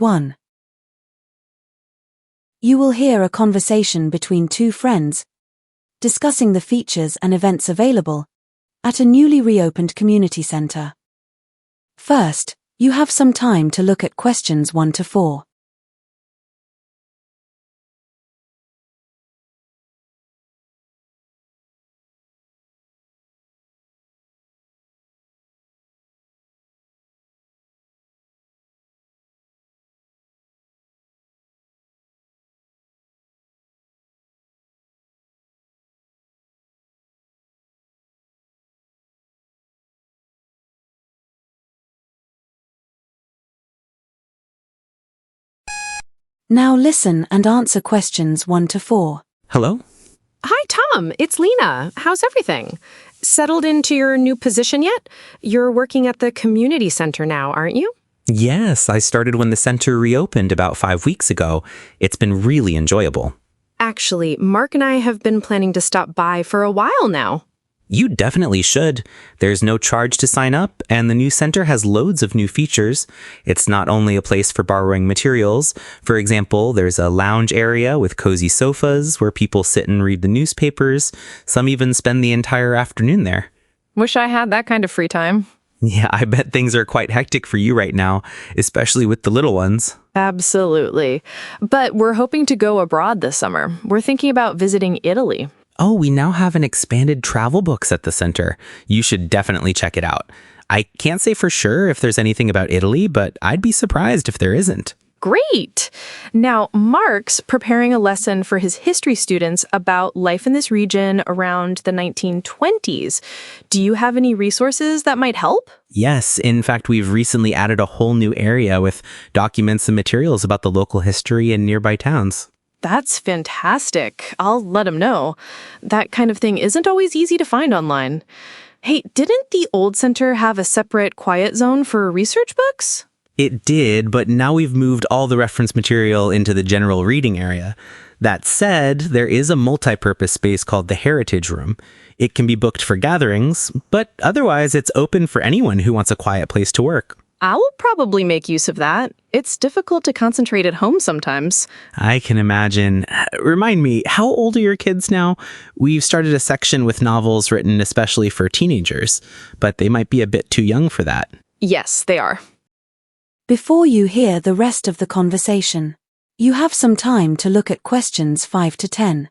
1. You will hear a conversation between two friends discussing the features and events available at a newly reopened community center. First, you have some time to look at questions 1 to 4. Now listen and answer questions 1 to 4. Hello? Hi, Tom. It's Lena. How's everything? Settled into your new position yet? You're working at the community center now, aren't you? Yes, I started when the center reopened about 5 weeks ago. It's been really enjoyable. Actually, Mark and I have been planning to stop by for a while now. You definitely should. There's no charge to sign up, and the new center has loads of new features. It's not only a place for borrowing materials. For example, there's a lounge area with cozy sofas where people sit and read the newspapers. Some even spend the entire afternoon there. Wish I had that kind of free time. Yeah, I bet things are quite hectic for you right now, especially with the little ones. Absolutely. But we're hoping to go abroad this summer. We're thinking about visiting Italy. Oh, we now have an expanded travel books at the center. You should definitely check it out. I can't say for sure if there's anything about Italy, but I'd be surprised if there isn't. Great! Now, Mark's preparing a lesson for his history students about life in this region around the 1920s. Do you have any resources that might help? Yes, in fact, we've recently added a whole new area with documents and materials about the local history and nearby towns. That's fantastic. I'll let him know. That kind of thing isn't always easy to find online. Hey, didn't the old center have a separate quiet zone for research books? It did, but now we've moved all the reference material into the general reading area. That said, there is a multi-purpose space called the Heritage Room. It can be booked for gatherings, but otherwise it's open for anyone who wants a quiet place to work. I'll probably make use of that. It's difficult to concentrate at home sometimes. I can imagine. Remind me, how old are your kids now? We've started a section with novels written especially for teenagers, but they might be a bit too young for that. Yes, they are. Before you hear the rest of the conversation, you have some time to look at questions 5 to 10.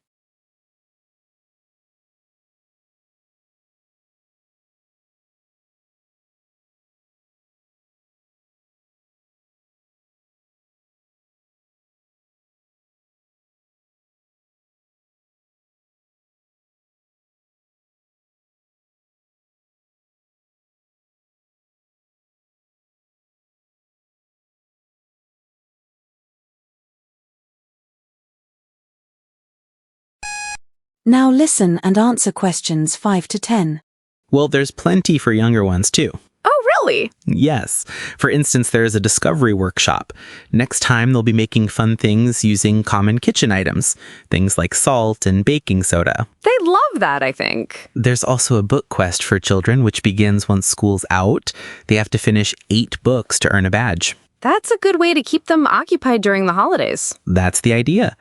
Now listen and answer questions 5 to 10. Well, there's plenty for younger ones too. Oh, really? Yes. For instance, there's a discovery workshop. Next time, they'll be making fun things using common kitchen items, things like salt and baking soda. They'd love that, I think. There's also a book quest for children, which begins once school's out. They have to finish 8 books to earn a badge. That's a good way to keep them occupied during the holidays. That's the idea.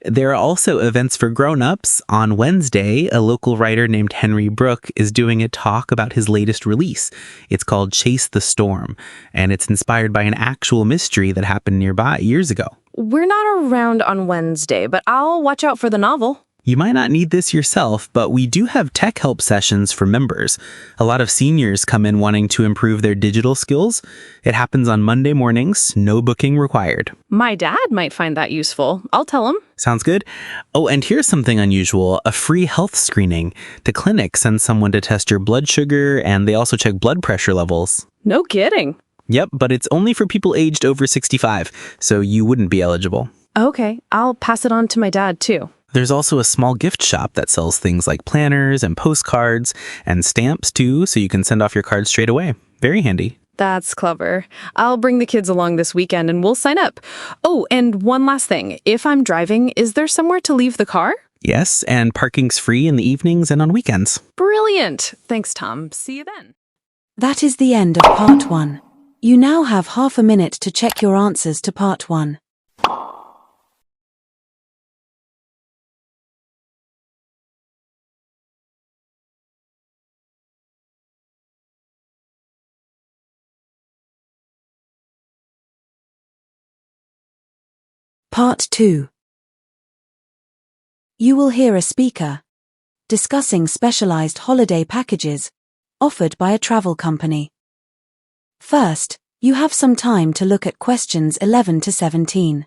There are also events for grown-ups. On Wednesday, a local writer named Henry Brooke is doing a talk about his latest release. It's called Chase the Storm, and it's inspired by an actual mystery that happened nearby years ago. We're not around on Wednesday, but I'll watch out for the novel. You might not need this yourself, but we do have tech help sessions for members. A lot of seniors come in wanting to improve their digital skills. It happens on Monday mornings, no booking required. My dad might find that useful. I'll tell him. Sounds good. Oh, and here's something unusual, a free health screening. The clinic sends someone to test your blood sugar, and they also check blood pressure levels. No kidding. Yep, but it's only for people aged over 65, so you wouldn't be eligible. Okay, I'll pass it on to my dad, too. There's also a small gift shop that sells things like planners and postcards and stamps too, so you can send off your cards straight away. Very handy. That's clever. I'll bring the kids along this weekend and we'll sign up. Oh, and one last thing. If I'm driving, is there somewhere to leave the car? Yes, and parking's free in the evenings and on weekends. Brilliant. Thanks, Tom. See you then. That is the end of part 1. You now have half a minute to check your answers to Part 1. Part 2. You will hear a speaker discussing specialized holiday packages offered by a travel company. First, you have some time to look at questions 11 to 17.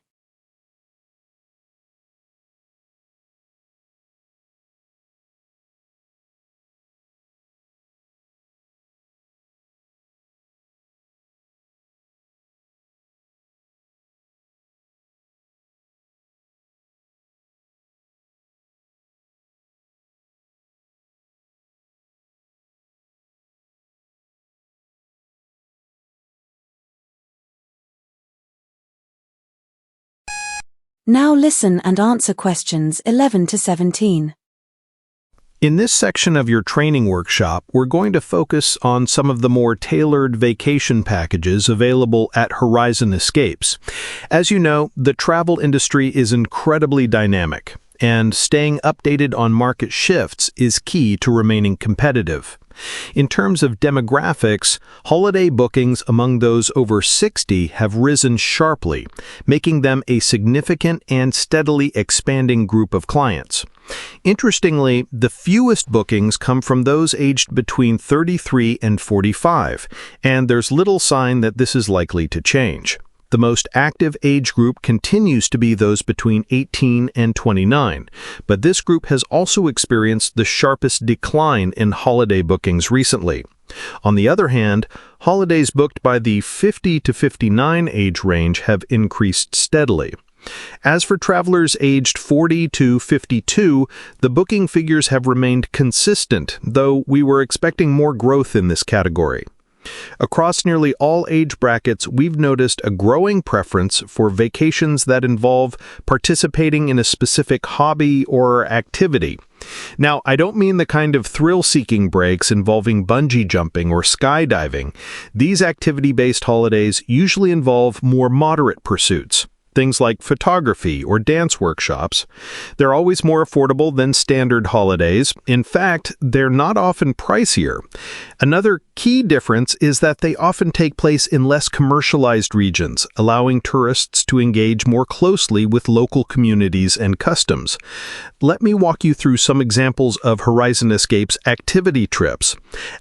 Now listen and answer questions 11 to 17. In this section of your training workshop, we're going to focus on some of the more tailored vacation packages available at Horizon Escapes. As you know, the travel industry is incredibly dynamic, and staying updated on market shifts is key to remaining competitive. In terms of demographics, holiday bookings among those over 60 have risen sharply, making them a significant and steadily expanding group of clients. Interestingly, the fewest bookings come from those aged between 33 and 45, and there's little sign that this is likely to change. The most active age group continues to be those between 18 and 29, but this group has also experienced the sharpest decline in holiday bookings recently. On the other hand, holidays booked by the 50 to 59 age range have increased steadily. As for travelers aged 40 to 52, the booking figures have remained consistent, though we were expecting more growth in this category. Across nearly all age brackets, we've noticed a growing preference for vacations that involve participating in a specific hobby or activity. Now, I don't mean the kind of thrill-seeking breaks involving bungee jumping or skydiving. These activity-based holidays usually involve more moderate pursuits. Things like photography or dance workshops. They're always more affordable than standard holidays. In fact, they're not often pricier. Another key difference is that they often take place in less commercialized regions, allowing tourists to engage more closely with local communities and customs. Let me walk you through some examples of Horizon Escapes activity trips.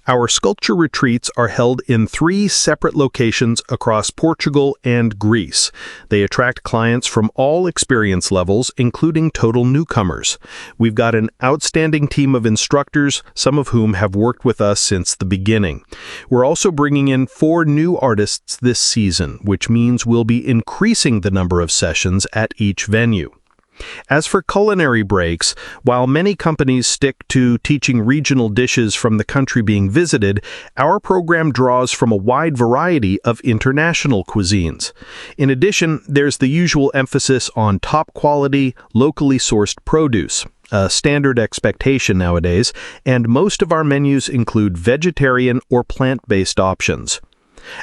Our sculpture retreats are held in 3 separate locations across Portugal and Greece. They attract clients from all experience levels, including total newcomers. We've got an outstanding team of instructors, some of whom have worked with us since the beginning. We're also bringing in 4 new artists this season, which means we'll be increasing the number of sessions at each venue. As for culinary breaks, while many companies stick to teaching regional dishes from the country being visited, our program draws from a wide variety of international cuisines. In addition, there's the usual emphasis on top quality, locally sourced produce, a standard expectation nowadays, and most of our menus include vegetarian or plant-based options.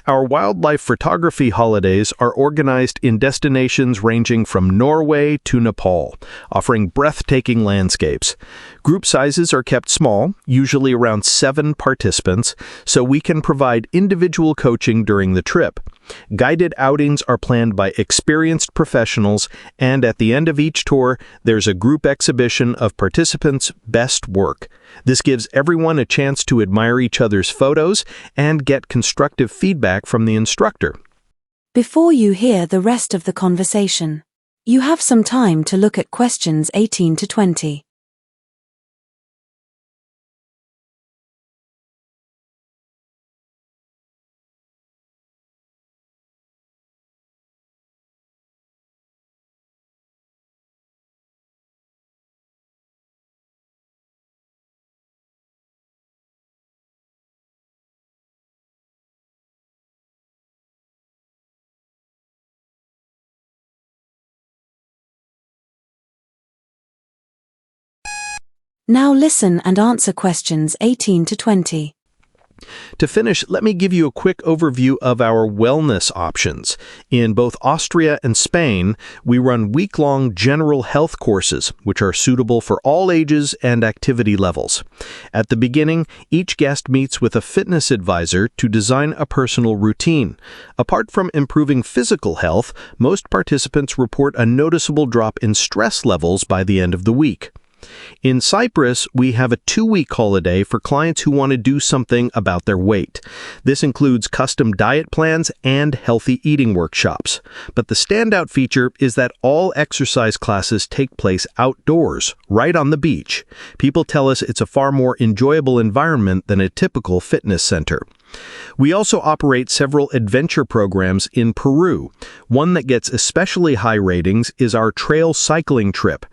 Our wildlife photography holidays are organized in destinations ranging from Norway to Nepal, offering breathtaking landscapes. Group sizes are kept small, usually around 7 participants, so we can provide individual coaching during the trip. Guided outings are planned by experienced professionals, and at the end of each tour, there's a group exhibition of participants' best work. This gives everyone a chance to admire each other's photos and get constructive feedback from the instructor. Before you hear the rest of the conversation, you have some time to look at questions 18 to 20. Now listen and answer questions 18 to 20. To finish, let me give you a quick overview of our wellness options. In both Austria and Spain, we run week-long general health courses, which are suitable for all ages and activity levels. At the beginning, each guest meets with a fitness advisor to design a personal routine. Apart from improving physical health, most participants report a noticeable drop in stress levels by the end of the week. In Cyprus, we have a 2-week holiday for clients who want to do something about their weight. This includes custom diet plans and healthy eating workshops. But the standout feature is that all exercise classes take place outdoors, right on the beach. People tell us it's a far more enjoyable environment than a typical fitness center. We also operate several adventure programs in Peru. One that gets especially high ratings is our trail cycling trip.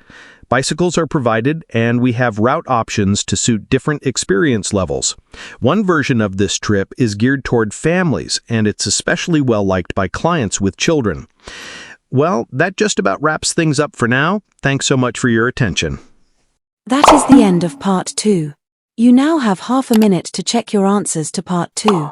Bicycles are provided, and we have route options to suit different experience levels. One version of this trip is geared toward families, and it's especially well liked by clients with children. Well, that just about wraps things up for now. Thanks so much for your attention. That is the end of Part 2. You now have half a minute to check your answers to Part 2.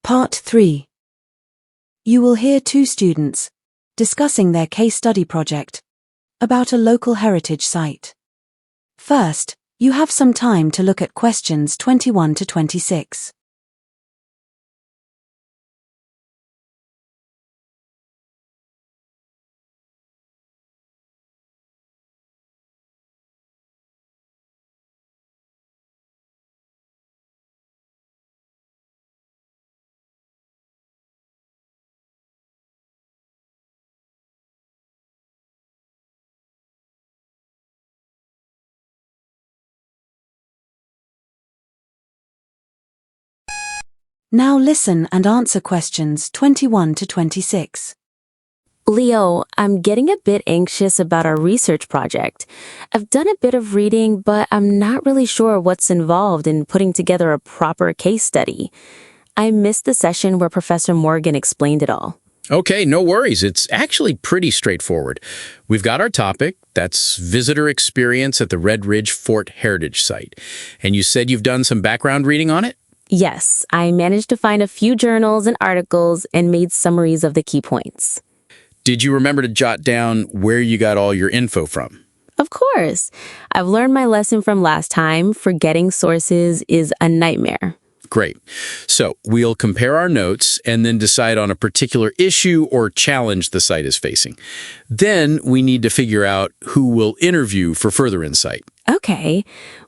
Part 3. You will hear 2 students discussing their case study project about a local heritage site. First, you have some time to look at questions 21 to 26. Now listen and answer questions 21 to 26. Leo, I'm getting a bit anxious about our research project. I've done a bit of reading, but I'm not really sure what's involved in putting together a proper case study. I missed the session where Professor Morgan explained it all. Okay, no worries. It's actually pretty straightforward. We've got our topic, that's visitor experience at the Red Ridge Fort Heritage Site. And you said you've done some background reading on it? Yes, I managed to find a few journals and articles and made summaries of the key points. Did you remember to jot down where you got all your info from? Of course. I've learned my lesson from last time. Forgetting sources is a nightmare. Great. So we'll compare our notes and then decide on a particular issue or challenge the site is facing. Then we need to figure out who we'll interview for further insight. Okay.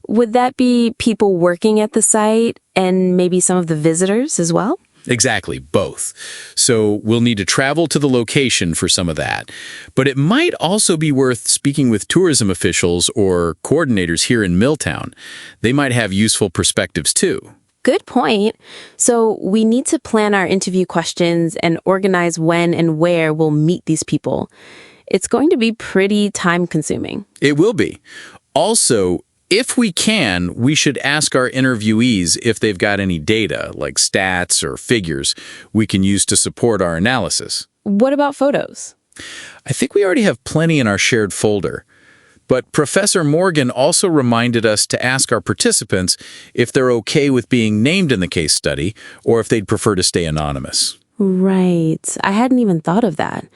Would that be people working at the site and maybe some of the visitors as well? Exactly, both. So we'll need to travel to the location for some of that. But it might also be worth speaking with tourism officials or coordinators here in Milltown. They might have useful perspectives too. Good point. So we need to plan our interview questions and organize when and where we'll meet these people. It's going to be pretty time-consuming. It will be. Also, if we can, we should ask our interviewees if they've got any data, like stats or figures, we can use to support our analysis. What about photos? I think we already have plenty in our shared folder. But Professor Morgan also reminded us to ask our participants if they're okay with being named in the case study or if they'd prefer to stay anonymous. Right. I hadn't even thought of that.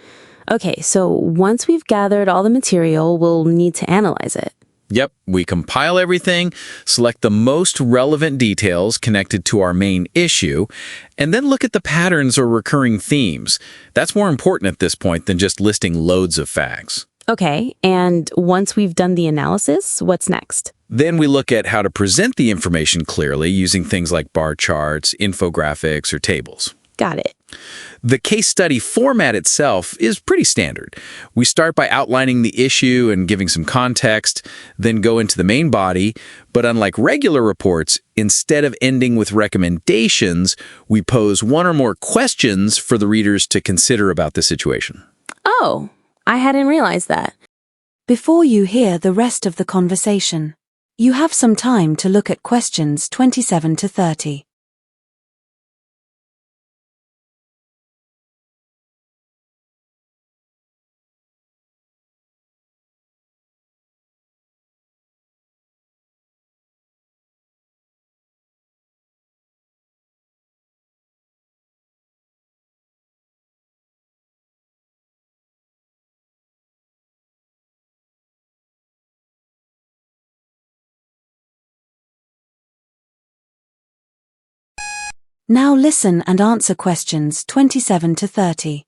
Okay, so once we've gathered all the material, we'll need to analyze it. Yep, we compile everything, select the most relevant details connected to our main issue, and then look at the patterns or recurring themes. That's more important at this point than just listing loads of facts. Okay, and once we've done the analysis, what's next? Then we look at how to present the information clearly using things like bar charts, infographics, or tables. Got it. The case study format itself is pretty standard. We start by outlining the issue and giving some context, then go into the main body, but unlike regular reports, instead of ending with recommendations, we pose one or more questions for the readers to consider about the situation. Oh, I hadn't realized that. Before you hear the rest of the conversation, you have some time to look at questions 27 to 30. Now listen and answer questions 27 to 30.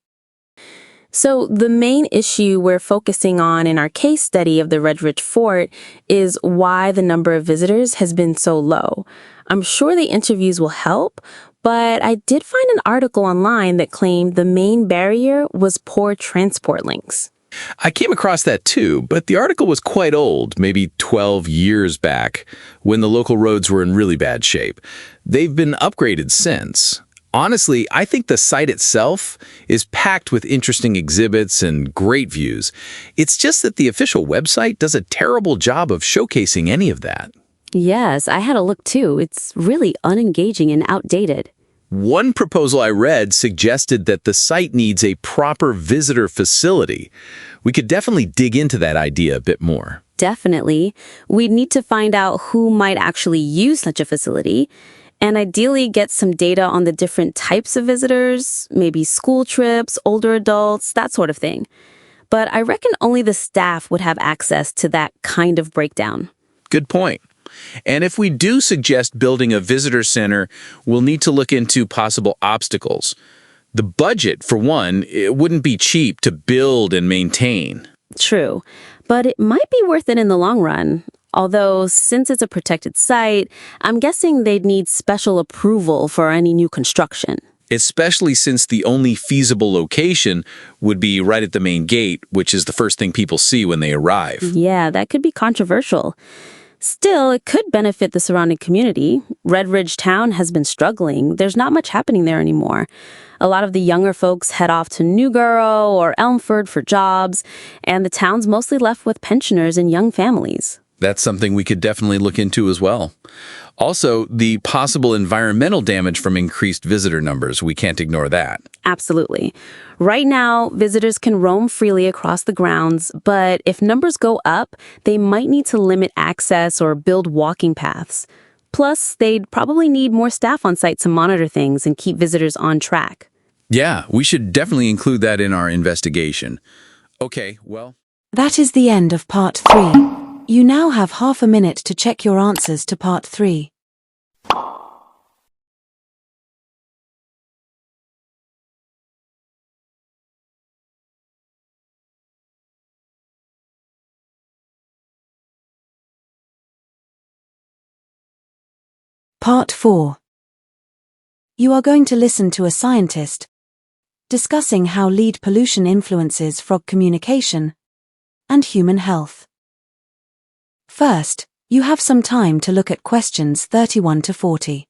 So the main issue we're focusing on in our case study of the Red Ridge Fort is why the number of visitors has been so low. I'm sure the interviews will help, but I did find an article online that claimed the main barrier was poor transport links. I came across that too, but the article was quite old, maybe 12 years back, when the local roads were in really bad shape. They've been upgraded since. Honestly, I think the site itself is packed with interesting exhibits and great views. It's just that the official website does a terrible job of showcasing any of that. Yes, I had a look too. It's really unengaging and outdated. One proposal I read suggested that the site needs a proper visitor facility. We could definitely dig into that idea a bit more. Definitely. We'd need to find out who might actually use such a facility, and ideally get some data on the different types of visitors, maybe school trips, older adults, that sort of thing. But I reckon only the staff would have access to that kind of breakdown. Good point. And if we do suggest building a visitor center, we'll need to look into possible obstacles. The budget, for one, it wouldn't be cheap to build and maintain. True, but it might be worth it in the long run. Although, since it's a protected site, I'm guessing they'd need special approval for any new construction. Especially since the only feasible location would be right at the main gate, which is the first thing people see when they arrive. Yeah, that could be controversial. Still, it could benefit the surrounding community. Red Ridge Town has been struggling. There's not much happening there anymore. A lot of the younger folks head off to Newborough or Elmford for jobs, and the town's mostly left with pensioners and young families. That's something we could definitely look into as well. Also, the possible environmental damage from increased visitor numbers, we can't ignore that. Absolutely. Right now, visitors can roam freely across the grounds, but if numbers go up, they might need to limit access or build walking paths. Plus, they'd probably need more staff on site to monitor things and keep visitors on track. Yeah, we should definitely include that in our investigation. Okay, well... That is the end of part 3. You now have half a minute to check your answers to part 3. Part 4. You are going to listen to a scientist discussing how lead pollution influences frog communication and human health. First, you have some time to look at questions 31 to 40.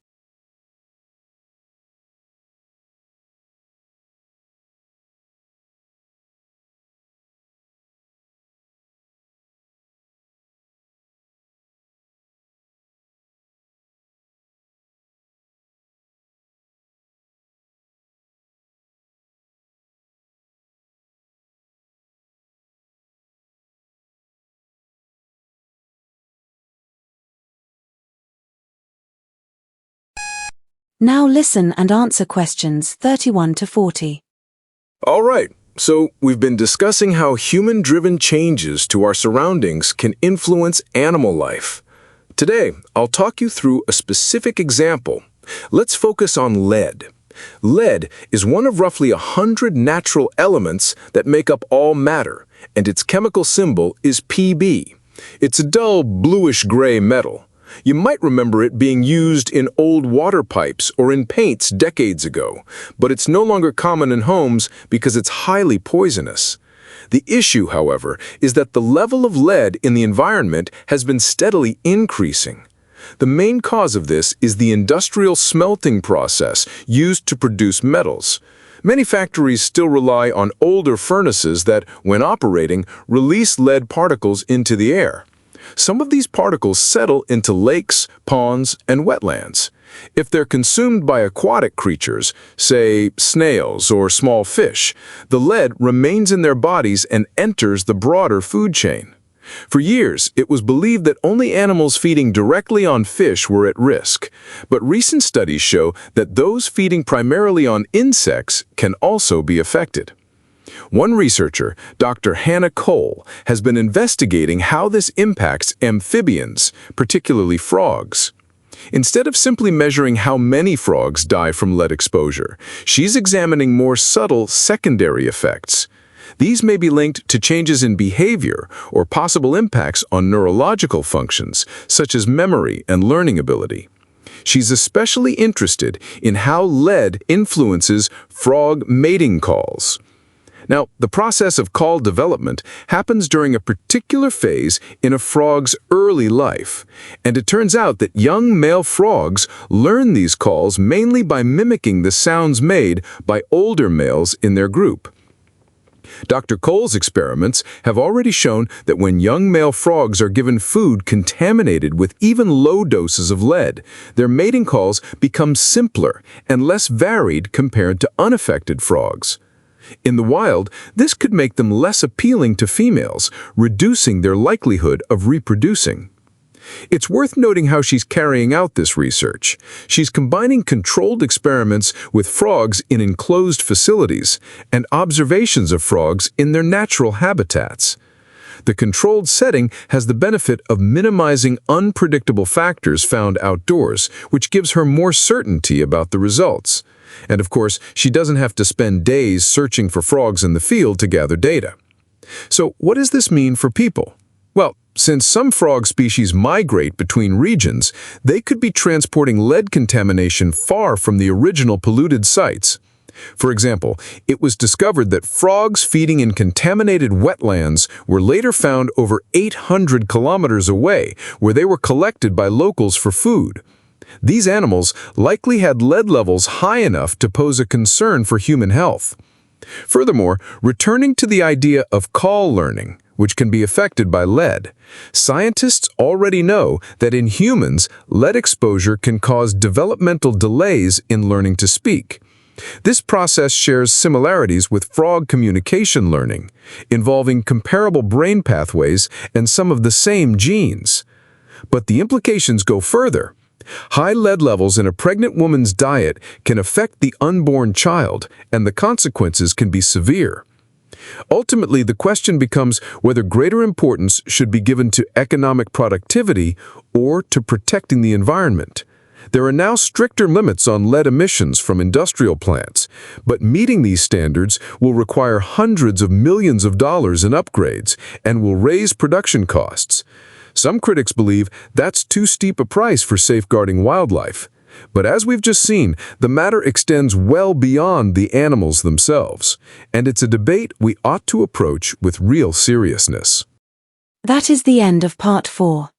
Now listen and answer questions 31 to 40. All right, so we've been discussing how human-driven changes to our surroundings can influence animal life. Today, I'll talk you through a specific example. Let's focus on lead. Lead is one of roughly 100 natural elements that make up all matter, and its chemical symbol is Pb. It's a dull bluish-gray metal. You might remember it being used in old water pipes or in paints decades ago, but it's no longer common in homes because it's highly poisonous. The issue, however, is that the level of lead in the environment has been steadily increasing. The main cause of this is the industrial smelting process used to produce metals. Many factories still rely on older furnaces that, when operating, release lead particles into the air. Some of these particles settle into lakes, ponds, and wetlands. If they're consumed by aquatic creatures, say snails or small fish, the lead remains in their bodies and enters the broader food chain. For years, it was believed that only animals feeding directly on fish were at risk, but recent studies show that those feeding primarily on insects can also be affected. One researcher, Dr. Hannah Cole, has been investigating how this impacts amphibians, particularly frogs. Instead of simply measuring how many frogs die from lead exposure, she's examining more subtle secondary effects. These may be linked to changes in behavior or possible impacts on neurological functions, such as memory and learning ability. She's especially interested in how lead influences frog mating calls. Now, the process of call development happens during a particular phase in a frog's early life, and it turns out that young male frogs learn these calls mainly by mimicking the sounds made by older males in their group. Dr. Cole's experiments have already shown that when young male frogs are given food contaminated with even low doses of lead, their mating calls become simpler and less varied compared to unaffected frogs. In the wild, this could make them less appealing to females, reducing their likelihood of reproducing. It's worth noting how she's carrying out this research. She's combining controlled experiments with frogs in enclosed facilities and observations of frogs in their natural habitats. The controlled setting has the benefit of minimizing unpredictable factors found outdoors, which gives her more certainty about the results. And of course, she doesn't have to spend days searching for frogs in the field to gather data. So what does this mean for people? Well, since some frog species migrate between regions, they could be transporting lead contamination far from the original polluted sites. For example, it was discovered that frogs feeding in contaminated wetlands were later found over 800 kilometers away, where they were collected by locals for food. These animals likely had lead levels high enough to pose a concern for human health. Furthermore, returning to the idea of call learning, which can be affected by lead, scientists already know that in humans, lead exposure can cause developmental delays in learning to speak. This process shares similarities with frog communication learning, involving comparable brain pathways and some of the same genes. But the implications go further. High lead levels in a pregnant woman's diet can affect the unborn child, and the consequences can be severe. Ultimately, the question becomes whether greater importance should be given to economic productivity or to protecting the environment. There are now stricter limits on lead emissions from industrial plants, but meeting these standards will require hundreds of millions of dollars in upgrades and will raise production costs. Some critics believe that's too steep a price for safeguarding wildlife. But as we've just seen, the matter extends well beyond the animals themselves, and it's a debate we ought to approach with real seriousness. That is the end of part 4.